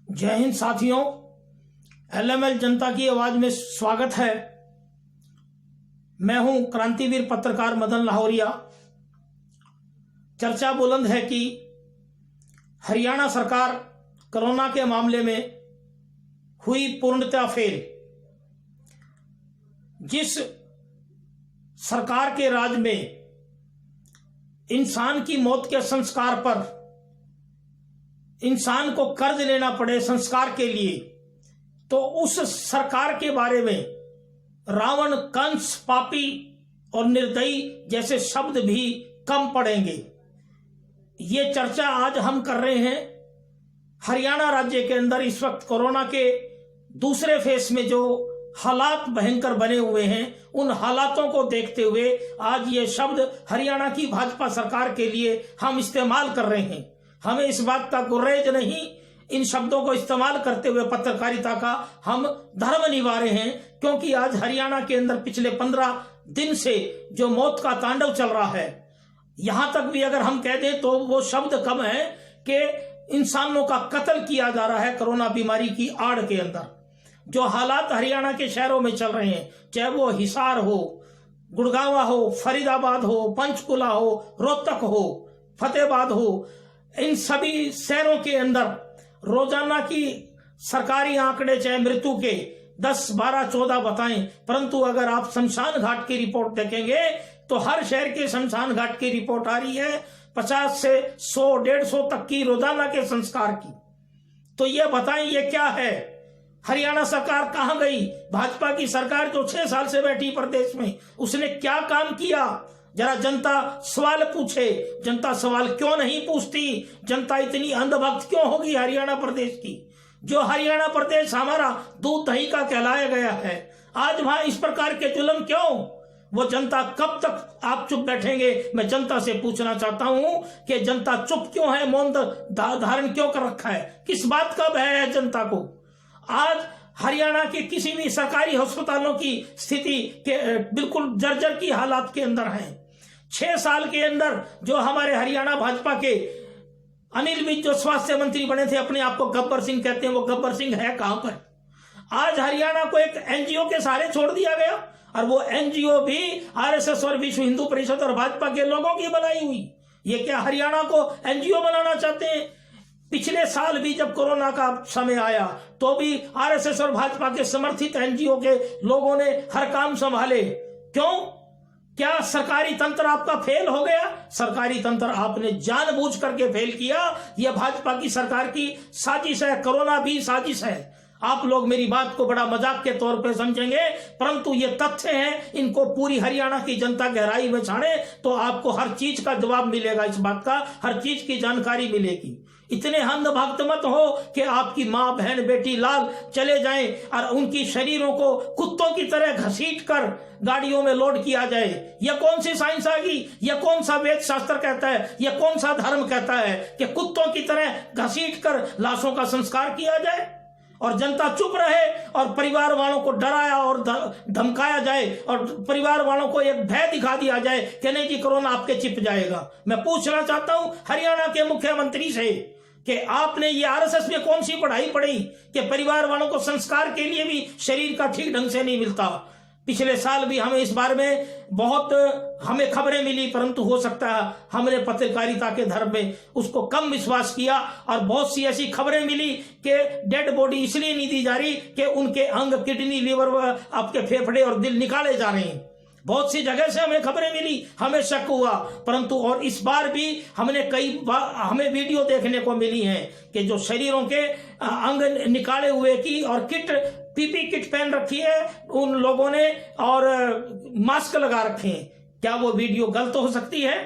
जय हिंद साथियों, एलएमएल जनता की आवाज में स्वागत है। मैं हूं क्रांतिवीर पत्रकार मदन लाहौरिया। चर्चा बुलंद है कि हरियाणा सरकार कोरोना के मामले में हुई पूर्णतः फेल। जिस सरकार के राज में इंसान की मौत के संस्कार पर इंसान को कर्ज लेना पड़े संस्कार के लिए, तो उस सरकार के बारे में रावण, कंस, पापी और निर्दयी जैसे शब्द भी कम पड़ेंगे। ये चर्चा आज हम कर रहे हैं। हरियाणा राज्य के अंदर इस वक्त कोरोना के दूसरे फेज में जो हालात भयंकर बने हुए हैं, उन हालातों को देखते हुए आज ये शब्द हरियाणा की भाजपा सरकार के लिए हम इस्तेमाल कर रहे हैं। हमें इस बात का गुरेज नहीं, इन शब्दों को इस्तेमाल करते हुए पत्रकारिता का हम धर्म निभा रहे हैं, क्योंकि आज हरियाणा के अंदर पिछले 15 दिन से जो मौत का तांडव चल रहा है, यहां तक भी अगर हम कह दें तो वो शब्द कम है कि इंसानों का कत्ल किया जा रहा है कोरोना बीमारी की आड़ के अंदर। जो हालात हरियाणा के शहरों में चल रहे हैं, चाहे वो हिसार हो, गुड़गांवा हो, फरीदाबाद हो, पंचकुला हो, रोहतक हो, फतेहाबाद हो, इन सभी शहरों के अंदर रोजाना की सरकारी आंकड़े चाहे मृत्यु के 10, 12, 14 बताएं, परंतु अगर आप शमशान घाट की रिपोर्ट देखेंगे तो हर शहर के शमशान घाट की रिपोर्ट आ रही है 50 से 100, 150 तक की रोजाना के संस्कार की। तो ये बताएं ये क्या है? हरियाणा सरकार कहां गई? भाजपा की सरकार जो 6 साल से बैठी प्रदेश में, उसने क्या काम किया? जरा जनता सवाल पूछे। जनता सवाल क्यों नहीं पूछती? जनता इतनी अंधभक्त क्यों होगी हरियाणा प्रदेश की? जो हरियाणा प्रदेश हमारा दूध दही का कहलाया गया है, आज वहां इस प्रकार के जुल्म क्यों? वो जनता कब तक आप चुप बैठेंगे? मैं जनता से पूछना चाहता हूं कि जनता चुप क्यों है, मौन धारण क्यों कर रखा है? किस बात का भय है जनता को? आज हरियाणा के किसी भी सरकारी अस्पतालों की स्थिति के बिल्कुल जर्जर की हालात के अंदर है। 6 साल के अंदर जो हमारे हरियाणा भाजपा के अनिल विज जो स्वास्थ्य मंत्री बने थे, अपने आप को गब्बर सिंह कहते हैं, वो गब्बर सिंह है कहां पर? आज हरियाणा को एक एनजीओ के सहारे छोड़ दिया गया, और वो एनजीओ भी आरएसएस और विश्व हिंदू परिषद और भाजपा के लोगों की बनाई हुई। ये क्या हरियाणा को एनजीओ बनाना चाहते हैं? पिछले साल भी जब कोरोना का समय आया तो भी आरएसएस और भाजपा के समर्थित एनजीओ के लोगों ने हर काम संभाले। क्यों? क्या सरकारी तंत्र आपका फेल हो गया? सरकारी तंत्र आपने जानबूझ करके फेल किया। यह भाजपा की सरकार की साजिश है। कोरोना भी साजिश है। आप लोग मेरी बात को बड़ा मजाक के तौर पे समझेंगे, परंतु ये तथ्य हैं। इनको पूरी हरियाणा की जनता गहराई में छाने तो आपको हर चीज का जवाब मिलेगा। इस बात का हर चीज की जानकारी मिलेगी। इतने अंधभक्त मत हो कि आपकी माँ, बहन, बेटी, लाल चले जाएं और उनकी शरीरों को कुत्तों की तरह घसीट कर गाड़ियों में लोड किया जाए। यह कौन सी साइंस आ गई? यह कौन सा वेद शास्त्र कहता है? यह कौन सा धर्म कहता है कि कुत्तों की तरह घसीट कर लाशों का संस्कार किया जाए और जनता चुप रहे और परिवार वालों को डराया और धमकाया जाए और परिवार वालों को एक भय दिखा दिया जाए कि नहीं जी, कोरोना आपके चिप जाएगा? मैं पूछना चाहता हूं हरियाणा के मुख्यमंत्री से कि आपने ये आरएसएस में कौन सी पढ़ाई पढ़ी कि परिवार वालों को संस्कार के लिए भी शरीर का ठीक ढंग से नहीं मिलता? पिछले साल भी हमें इस बारे में बहुत हमें खबरें मिली, परंतु हो सकता है हमने पत्रकारिता के धर्म में उसको कम विश्वास किया और बहुत सी ऐसी खबरें मिली कि डेड बॉडी इसलिए नहीं दी जा रही कि उनके अंग, किडनी, लीवर, आपके फेफड़े और दिल निकाले जा रहे हैं। बहुत सी जगह से हमें खबरें मिली, हमें शक हुआ, परंतु और इस बार भी हमने कई बार हमें वीडियो देखने को मिली है कि जो शरीरों के अंग निकाले हुए की और पीपी किट पहन रखी है उन लोगों ने और मास्क लगा रखे हैं। क्या वो वीडियो गलत हो सकती है?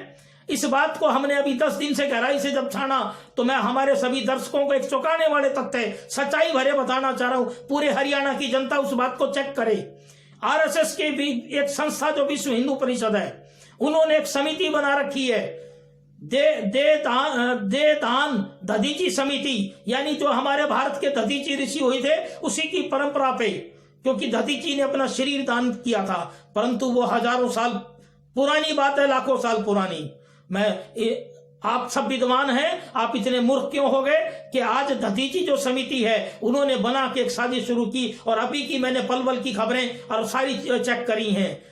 इस बात को हमने अभी 10 दिन से गहराई से जब छाना तो मैं हमारे सभी दर्शकों को एक चौंकाने वाले तथ्य, सच्चाई भरे बताना चाह रहा हूं। पूरे हरियाणा की जनता उस बात को चेक करे। आरएसएस के भी एक संस्था जो विश्व हिंदू परिषद है, उन्होंने एक समिति बना रखी है, दे दान दधीची समिति, यानी जो हमारे भारत के दधीची ऋषि हुए थे उसी की परंपरा पे, क्योंकि दधीची ने अपना शरीर दान किया था, परंतु वो हजारों साल पुरानी बात है, लाखों साल पुरानी। मैं आप सब विद्वान हैं, आप इतने मूर्ख क्यों हो गए कि आज दधीची जो समिति है उन्होंने बना के एक साजिश शुरू की, और अभी की मैंने पल पल की खबरें और सारी चेक करी हैं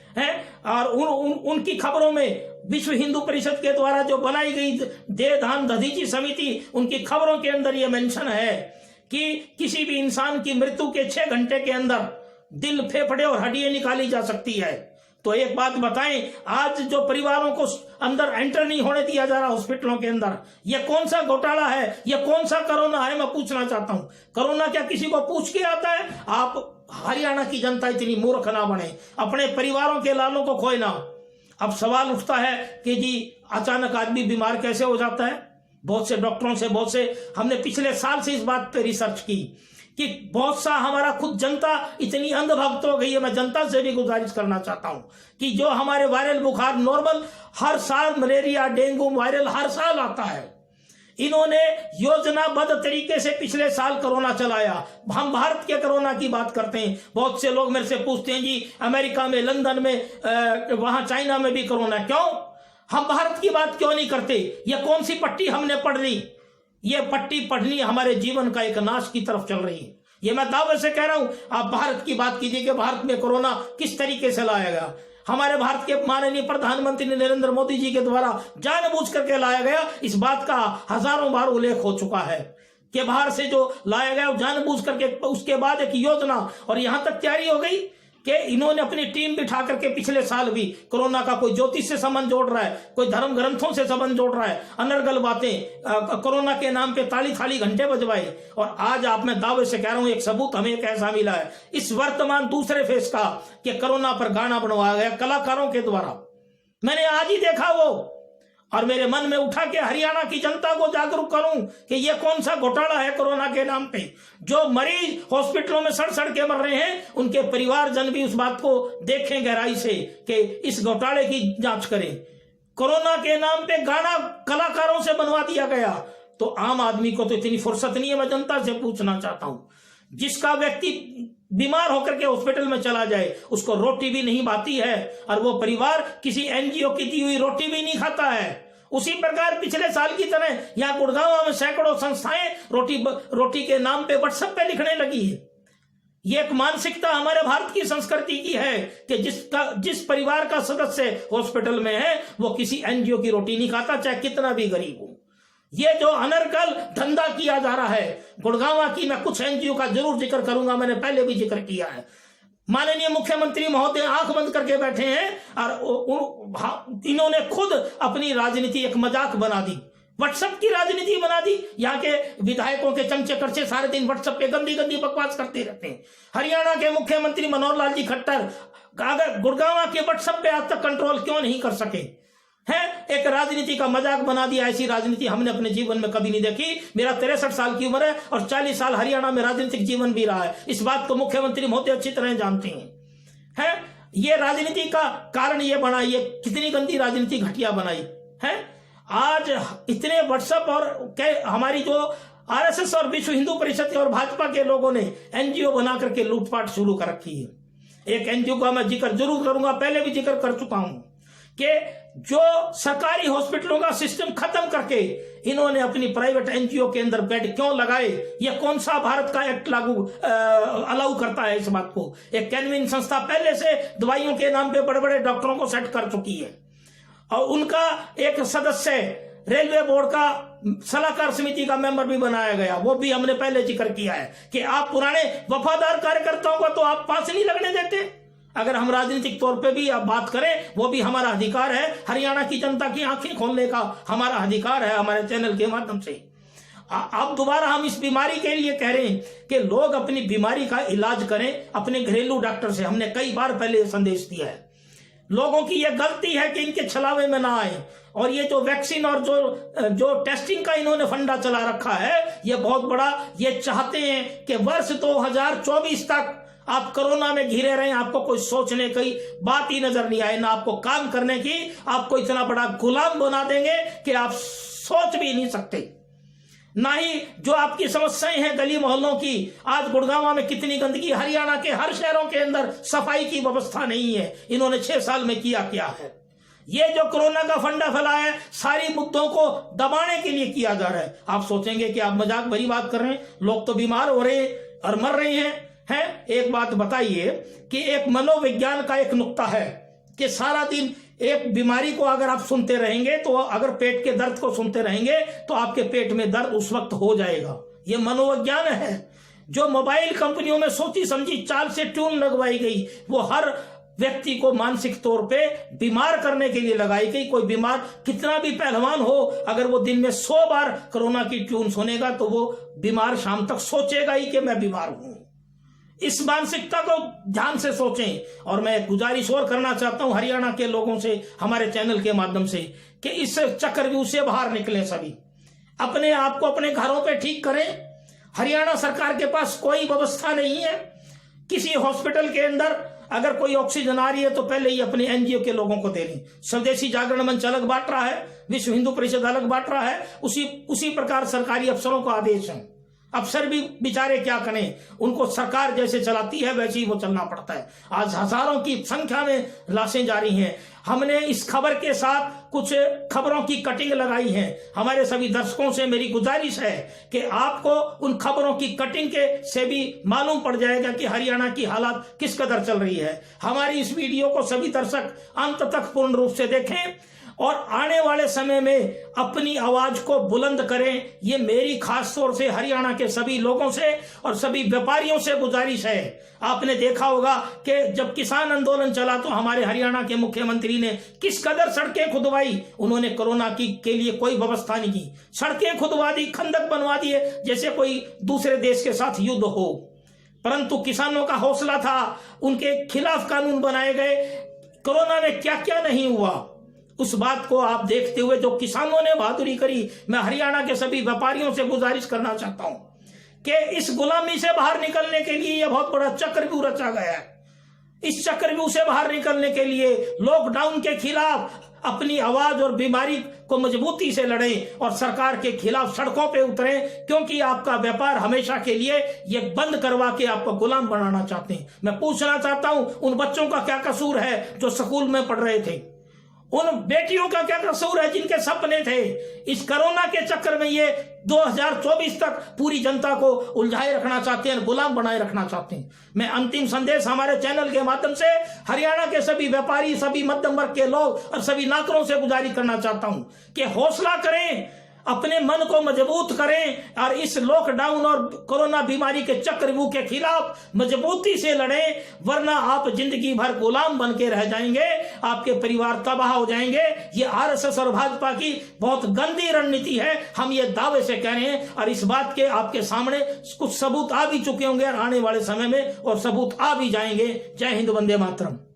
और उनकी खबरों में विश्व हिंदू परिषद के द्वारा जो बनाई गई देवधान दधीची समिति, उनकी खबरों के अंदर यह मेंशन है कि किसी भी इंसान की मृत्यु के 6 घंटे के अंदर दिल, फेफड़े और हड्डियां निकाली जा सकती है। तो एक बात बताएं, आज जो परिवारों को अंदर एंटर नहीं होने दिया जा रहा हॉस्पिटलों के अंदर, यह कौन सा घोटाला है, यह कौन सा कोरोना है? मैं पूछना चाहता हूं, कोरोना क्या किसी को पूछ के आता है? आप हरियाणा की जनता इतनी मूर्ख ना बने, अपने परिवारों के लालों को खोए ना। अब सवाल उठता है कि जी अचानक आदमी बीमार कैसे हो जाता है? बहुत से डॉक्टरों से, बहुत से, हमने पिछले साल से इस बात पे रिसर्च की कि बहुत सा हमारा खुद जनता इतनी अंधभक्त हो गई है। मैं जनता से भी गुजारिश करना चाहता हूं कि जो हमारे वायरल बुखार नॉर्मल, हर साल मलेरिया, डेंगू, वायरल हर साल आता है, इन्होंने योजनाबद्ध तरीके से पिछले साल कोरोना चलाया। हम भारत के कोरोना की बात करते हैं, बहुत से लोग मेरे से पूछते हैं जी अमेरिका में, लंदन में, वहां चाइना में भी कोरोना, क्यों हम भारत की बात क्यों नहीं करते? यह कौन सी पट्टी हमने पढ़ ली? ये पट्टी पढ़नी हमारे जीवन का एक नाश की तरफ चल रही है। ये मैं दावे से कह रहा हूं। आप भारत की बात कीजिए कि भारत में कोरोना किस तरीके से लाया गया। हमारे भारत के माननीय प्रधानमंत्री नरेंद्र मोदी जी के द्वारा जानबूझ करके लाया गया, इस बात का हजारों बार उल्लेख हो चुका है कि बाहर से जो लाया गया जानबूझ करके, उसके बाद एक योजना, और यहां तक तैयारी हो गई कि इन्होंने अपनी टीम बिठा करके पिछले साल भी कोरोना का कोई ज्योतिष से संबंध जोड़ रहा है, कोई धर्म ग्रंथों से संबंध जोड़ रहा है, अनर्गल बातें कोरोना के नाम पे ताली थाली घंटे बजवाए। और आज आप, मैं दावे से कह रहा हूं, एक सबूत हमें एक ऐसा मिला है इस वर्तमान दूसरे फेज का कि कोरोना पर गाना बनवाया गया कलाकारों के द्वारा। मैंने आज ही देखा वो, और मेरे मन में उठा कि हरियाणा की जनता को जागरूक करूं कि यह कौन सा घोटाला है कोरोना के नाम पे। जो मरीज हॉस्पिटलों में सड़ सड़ के मर रहे हैं, उनके परिवारजन भी उस बात को देखें गहराई से कि इस घोटाले की जांच करें। कोरोना के नाम पे गाना कलाकारों से बनवा दिया गया, तो आम आदमी को तो इतनी फुर्सत नहीं है। मैं जनता से पूछना चाहता हूं, जिसका व्यक्ति बीमार होकर के हॉस्पिटल में चला जाए, उसको रोटी भी नहीं भाती है, और वो परिवार किसी एनजीओ की दी हुई रोटी भी नहीं खाता है। उसी प्रकार पिछले साल की तरह यहाँ गुड़गांव में सैकड़ों संस्थाएं रोटी के नाम पे व्हाट्सएप पे लिखने लगी है। ये एक मानसिकता हमारे भारत की संस्कृति की है कि जिस परिवार का सदस्य हॉस्पिटल में है, वो किसी एनजीओ की रोटी नहीं खाता, चाहे कितना भी गरीब हो। ये जो अनर्गल धंधा किया जा रहा है गुड़गांव की, मैं कुछ एनजीओ का जरूर जिक्र करूंगा, मैंने पहले भी जिक्र किया है। माननीय मुख्यमंत्री महोदय आंख बंद करके बैठे हैं और इन्होंने खुद अपनी राजनीति एक मजाक बना दी, व्हाट्सएप की राजनीति बना दी। यहाँ के विधायकों के चमचे करचे सारे दिन व्हाट्सएप पे गंदी गंदी बकवास करते रहते हैं। हरियाणा के मुख्यमंत्री मनोहर लाल जी खट्टर अगर गुड़गांव के व्हाट्सएप पे आज तक कंट्रोल क्यों नहीं कर सके है? एक राजनीति का मजाक बना दिया। ऐसी राजनीति हमने अपने जीवन में कभी नहीं देखी। मेरा 63 साल की उम्र है और 40 साल हरियाणा में राजनीतिक जीवन भी रहा है। इस बात को मुख्यमंत्री महोदय अच्छी तरह जानते हैं। ये राजनीति का कारण ये बना, ये कितनी गंदी राजनीति घटिया बनाई है। आज इतने व्हाट्सएप और हमारी जो आरएसएस और विश्व हिंदू परिषद और भाजपा के लोगों ने एनजीओ बना करके लूटपाट शुरू कर रखी है। एक एनजीओ का मैं जिक्र जरूर करूंगा, पहले भी जिक्र कर चुका हूं कि जो सरकारी हॉस्पिटलों का सिस्टम खत्म करके इन्होंने अपनी प्राइवेट एनजीओ के अंदर बेड क्यों लगाए? ये कौन सा भारत का एक्ट अलाउ करता है इस बात को? एक कैनविन संस्था पहले से दवाइयों के नाम पे बड़े बड़े डॉक्टरों को सेट कर चुकी है, और उनका एक सदस्य रेलवे बोर्ड का सलाहकार समिति का मेंबर भी बनाया गया। वो भी हमने पहले जिक्र किया है कि आप पुराने वफादार कार्यकर्ताओं का तो आप पास नहीं लगने देते। अगर हम राजनीतिक तौर पे भी आप बात करें, वो भी हमारा अधिकार है। हरियाणा की जनता की आंखें खोलने का हमारा अधिकार है हमारे चैनल के माध्यम से। अब दोबारा हम इस बीमारी के लिए कह रहे हैं कि लोग अपनी बीमारी का इलाज करें अपने घरेलू डॉक्टर से। हमने कई बार पहले संदेश दिया है। लोगों की यह गलती है कि इनके छलावे में ना आए, और ये जो वैक्सीन और जो टेस्टिंग का इन्होंने फंडा चला रखा है, ये बहुत बड़ा, ये चाहते हैं कि वर्ष 2024 तक आप कोरोना में घिरे रहे, आपको कोई सोचने की बात ही नजर नहीं आए, ना आपको काम करने की। आपको इतना बड़ा गुलाम बना देंगे कि आप सोच भी नहीं सकते। ना ही जो आपकी समस्याएं हैं गली मोहल्लों की। आज गुड़गांव में कितनी गंदगी, हरियाणा के हर शहरों के अंदर सफाई की व्यवस्था नहीं है। इन्होंने 6 साल में किया क्या है? ये जो कोरोना का फंडा फैला है सारी मुद्दों को दबाने के लिए किया जा रहा है। आप सोचेंगे कि आप मजाक भरी बात कर रहे हैं, लोग तो बीमार हो रहे हैं और मर रहे हैं। एक बात बताइए कि एक मनोविज्ञान का एक नुक्ता है कि सारा दिन एक बीमारी को अगर आप सुनते रहेंगे तो अगर पेट के दर्द को सुनते रहेंगे तो आपके पेट में दर्द उस वक्त हो जाएगा। ये मनोविज्ञान है। जो मोबाइल कंपनियों में सोची समझी चाल से ट्यून लगवाई गई वो हर व्यक्ति को मानसिक तौर पे बीमार करने के लिए लगाई गई। कोई बीमार कितना भी पहलवान हो, अगर वो दिन में 100 बार कोरोना की ट्यून सुनेगा तो वो बीमार शाम तक सोचेगा ही कि मैं बीमार हूं। इस मानसिकता को ध्यान से सोचें। और मैं गुजारिश और करना चाहता हूं हरियाणा के लोगों से हमारे चैनल के माध्यम से कि इस चक्रव्यूह से बाहर निकलें। सभी अपने आप को अपने घरों पे ठीक करें। हरियाणा सरकार के पास कोई व्यवस्था नहीं है। किसी हॉस्पिटल के अंदर अगर कोई ऑक्सीजन आ रही है तो पहले ही अपने एनजीओ के लोगों को दे रही। स्वदेशी जागरण मंच अलग बांट रहा है, विश्व हिंदू परिषद अलग बांट रहा है। उसी प्रकार सरकारी अफसरों का आदेश है। अफसर भी बेचारे क्या करें, उनको सरकार जैसे चलाती है वैसे ही वो चलना पड़ता है। आज हजारों की संख्या में लाशें जा रही हैं। हमने इस खबर के साथ कुछ खबरों की कटिंग लगाई है। हमारे सभी दर्शकों से मेरी गुजारिश है कि आपको उन खबरों की कटिंग के से भी मालूम पड़ जाएगा कि हरियाणा की हालात किस कदर चल रही है। हमारी इस वीडियो को सभी दर्शक अंत तक पूर्ण रूप से देखें और आने वाले समय में अपनी आवाज को बुलंद करें। ये मेरी खास तौर से हरियाणा के सभी लोगों से और सभी व्यापारियों से गुजारिश है। आपने देखा होगा कि जब किसान आंदोलन चला तो हमारे हरियाणा के मुख्यमंत्री ने किस कदर सड़कें खुदवाई। उन्होंने कोरोना के लिए कोई व्यवस्था नहीं की, सड़कें खुदवा दी, खंदक बनवा दिए जैसे कोई दूसरे देश के साथ युद्ध हो। परंतु किसानों का हौसला था, उनके खिलाफ कानून बनाए गए। कोरोना में क्या क्या नहीं हुआ उस बात को आप देखते हुए जो किसानों ने बहादुरी करी, मैं हरियाणा के सभी व्यापारियों से गुजारिश करना चाहता हूं कि इस गुलामी से बाहर निकलने के लिए यह बहुत बड़ा चक्रव्यूह रचा गया है। इस चक्रव्यूह से बाहर निकलने के लिए लॉकडाउन के खिलाफ अपनी आवाज और बीमारी को मजबूती से लड़ें और सरकार के खिलाफ सड़कों पे उतरें, क्योंकि आपका व्यापार हमेशा के लिए ये बंद करवा के आपको गुलाम बनाना चाहते हैं। मैं पूछना चाहता हूं उन बच्चों का क्या कसूर है जो स्कूल में पढ़ रहे थे, उन बेटियों का क्या कसूर है जिनके सपने थे। इस कोरोना के चक्कर में ये 2024 तक पूरी जनता को उलझाए रखना चाहते हैं, गुलाम बनाए रखना चाहते हैं। मैं अंतिम संदेश हमारे चैनल के माध्यम से हरियाणा के सभी व्यापारी, सभी मध्यम वर्ग के लोग और सभी नौकरों से गुजारिश करना चाहता हूं कि हौसला करें, अपने मन को मजबूत करें और इस लॉकडाउन और कोरोना बीमारी के चक्रव्यूह के खिलाफ मजबूती से लड़ें, वरना आप जिंदगी भर गुलाम बन के रह जाएंगे, आपके परिवार तबाह हो जाएंगे। ये आरएसएस और भाजपा की बहुत गंदी रणनीति है, हम ये दावे से कह रहे हैं। और इस बात के आपके सामने कुछ सबूत आ भी चुके होंगे और आने वाले समय में और सबूत आ भी जाएंगे। जय हिंद, वंदे मातरम।